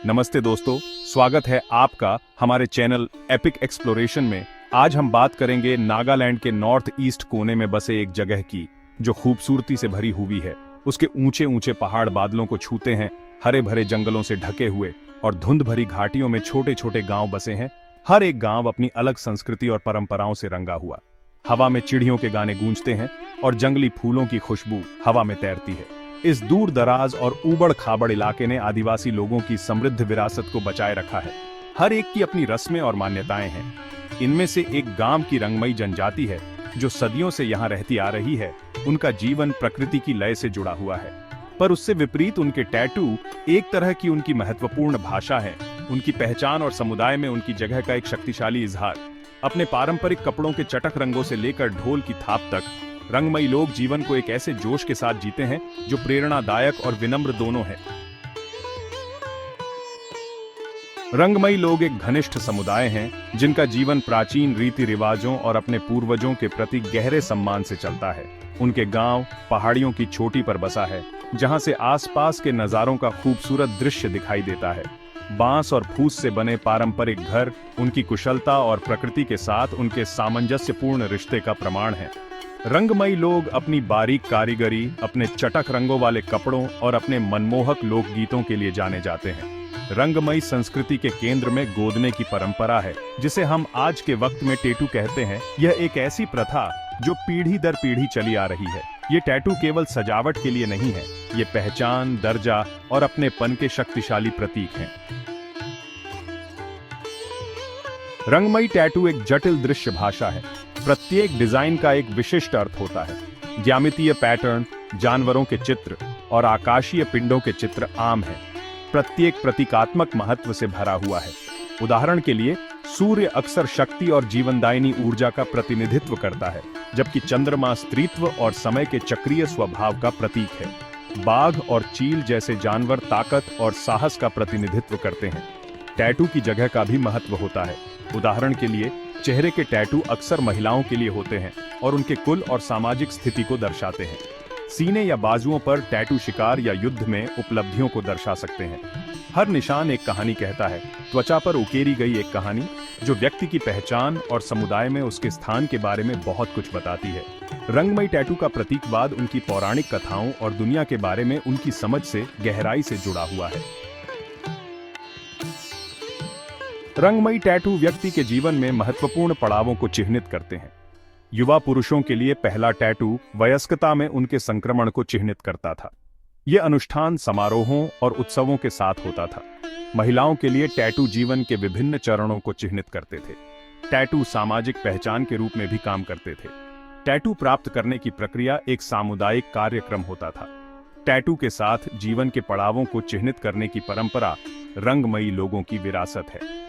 नमस्ते दोस्तों, स्वागत है आपका हमारे चैनल एपिक एक्सप्लोरेशन में। आज हम बात करेंगे नागालैंड के नॉर्थ ईस्ट कोने में बसे एक जगह की जो खूबसूरती से भरी हुई है। उसके ऊंचे ऊंचे पहाड़ बादलों को छूते हैं, हरे भरे जंगलों से ढके हुए और धुंध भरी घाटियों में छोटे छोटे गांव बसे हैं। हर एक गांव अपनी अलग संस्कृति और परंपराओं से रंगा हुआ। हवा में चिड़ियों के गाने गूंजते हैं और जंगली फूलों की खुशबू हवा में तैरती है। इस दूर दराज और ऊबड़ खाबड़ इलाके ने आदिवासी लोगों की समृद्ध विरासत को बचाए रखा है। हर एक की अपनी रस्में और मान्यताएं हैं। इनमें से एक गांव की रंगमई जनजाति है जो सदियों से यहाँ रहती आ रही है। उनका जीवन प्रकृति की लय से जुड़ा हुआ है, पर उससे विपरीत उनके टैटू एक तरह की उनकी महत्वपूर्ण भाषा है। उनकी पहचान और समुदाय में उनकी जगह का एक शक्तिशाली इजहार। अपने पारंपरिक कपड़ों के चटक रंगों से लेकर ढोल की थाप तक, रंगमई लोग जीवन को एक ऐसे जोश के साथ जीते हैं जो प्रेरणादायक और विनम्र दोनों है। रंगमई लोग एक घनिष्ठ समुदाय हैं जिनका जीवन प्राचीन रीति रिवाजों और अपने पूर्वजों के प्रति गहरे सम्मान से चलता है। उनके गांव पहाड़ियों की चोटी पर बसा है, जहां से आसपास के नजारों का खूबसूरत दृश्य दिखाई देता है। बांस और फूस से बने पारंपरिक घर उनकी कुशलता और प्रकृति के साथ उनके सामंजस्यपूर्ण रिश्ते का प्रमाण है। रंगमई लोग अपनी बारीक कारीगरी, अपने चटक रंगों वाले कपड़ों और अपने मनमोहक लोकगीतों के लिए जाने जाते हैं। रंगमई संस्कृति के केंद्र में गोदने की परंपरा है, जिसे हम आज के वक्त में टैटू कहते हैं। यह एक ऐसी प्रथा जो पीढ़ी दर पीढ़ी चली आ रही है। ये टैटू केवल सजावट के लिए नहीं है, ये पहचान, दर्जा और अपनेपन के शक्तिशाली प्रतीक हैं। रंगमई टैटू एक जटिल दृश्य भाषा है। प्रत्येक डिजाइन का एक विशिष्ट अर्थ होता है। ज्यामितीय पैटर्न, जानवरों के चित्र और आकाशीय पिंडों के चित्र आम हैं। प्रत्येक प्रतीकात्मक महत्व से भरा हुआ है। उदाहरण के लिए, सूर्य अक्सर शक्ति और जीवनदायिनी ऊर्जा का प्रतिनिधित्व करता है, जबकि चंद्रमा स्त्रीत्व और समय के चक्रीय स्वभाव का प्रतीक है। बाघ और चील जैसे जानवर ताकत और साहस का प्रतिनिधित्व करते हैं। टैटू की जगह का भी महत्व होता है। उदाहरण के लिए, चेहरे के टैटू अक्सर महिलाओं के लिए होते हैं और उनके कुल और सामाजिक स्थिति को दर्शाते हैं। सीने या बाजुओं पर टैटू शिकार या युद्ध में उपलब्धियों को दर्शा सकते हैं। हर निशान एक कहानी कहता है। त्वचा पर उकेरी गई एक कहानी जो व्यक्ति की पहचान और समुदाय में उसके स्थान के बारे में बहुत कुछ बताती है। रंगमई टैटू का प्रतीकवाद उनकी पौराणिक कथाओं और दुनिया के बारे में उनकी समझ से गहराई से जुड़ा हुआ है। रंगमई टैटू व्यक्ति के जीवन में महत्वपूर्ण पड़ावों को चिह्नित करते हैं। युवा पुरुषों के लिए पहला टैटू वयस्कता में उनके संक्रमण को चिह्नित करता था। यह अनुष्ठान समारोहों और उत्सवों के साथ होता था। महिलाओं के लिए टैटू जीवन के विभिन्न चरणों को चिह्नित करते थे। टैटू सामाजिक पहचान के रूप में भी काम करते थे। टैटू प्राप्त करने की प्रक्रिया एक सामुदायिक कार्यक्रम होता था। टैटू के साथ जीवन के पड़ावों को चिह्नित करने की परंपरा रंगमई लोगों की विरासत है।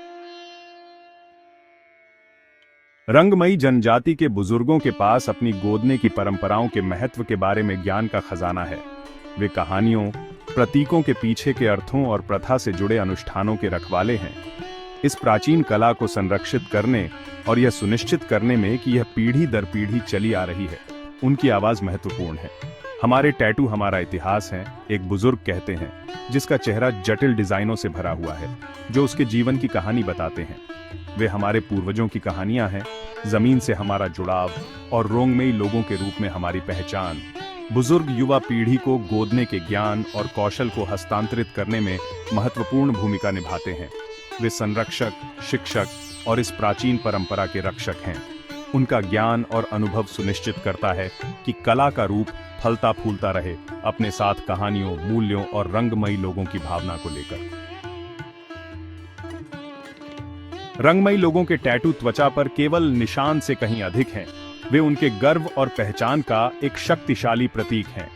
रंगमई जनजाति के बुजुर्गों के पास अपनी गोदने की परंपराओं के महत्व के बारे में ज्ञान का खजाना है। वे कहानियों, प्रतीकों के पीछे के अर्थों और प्रथा से जुड़े अनुष्ठानों के रखवाले हैं। इस प्राचीन कला को संरक्षित करने और यह सुनिश्चित करने में कि यह पीढ़ी दर पीढ़ी चली आ रही है, उनकी आवाज महत्वपूर्ण है। हमारे टैटू हमारा इतिहास है, एक बुजुर्ग कहते हैं, जिसका चेहरा जटिल डिजाइनों से भरा हुआ है जो उसके जीवन की कहानी बताते हैं। वे हमारे पूर्वजों की कहानियां हैं, जमीन से हमारा जुड़ाव और रोंगमेई लोगों के रूप में हमारी पहचान। बुजुर्ग युवा पीढ़ी को गोदने के ज्ञान और कौशल को हस्तांतरित करने में महत्वपूर्ण भूमिका निभाते हैं। वे संरक्षक, शिक्षक और इस प्राचीन परंपरा के रक्षक हैं। उनका ज्ञान और अनुभव सुनिश्चित करता है कि कला का रूप फलता फूलता रहे, अपने साथ कहानियों, मूल्यों और रंगमई लोगों की भावना को लेकर। रंगमई लोगों के टैटू त्वचा पर केवल निशान से कहीं अधिक हैं। वे उनके गर्व और पहचान का एक शक्तिशाली प्रतीक हैं।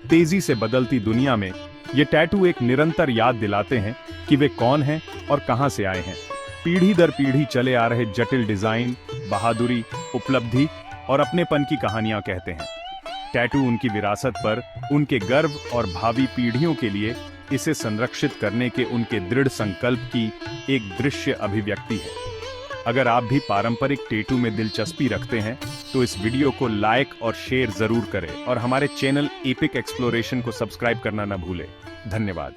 तेजी से बदलती दुनिया में ये टैटू एक निरंतर याद दिलाते हैं कि वे कौन हैं और कहां से आए हैं। पीढ़ी दर पीढ़ी चले आ रहे जटिल डिजाइन, बहादुरी, उपलब्धि और अपनेपन की कहानियां कहते हैं। टैटू उनकी विरासत पर उनके गर्व और भावी पीढ़ियों के लिए इसे संरक्षित करने के उनके दृढ़ संकल्प की एक दृश्य अभिव्यक्ति है। अगर आप भी पारंपरिक टैटू में दिलचस्पी रखते हैं तो इस वीडियो को लाइक और शेयर जरूर करें और हमारे चैनल एपिक एक्सप्लोरेशन को सब्सक्राइब करना न भूलें। धन्यवाद।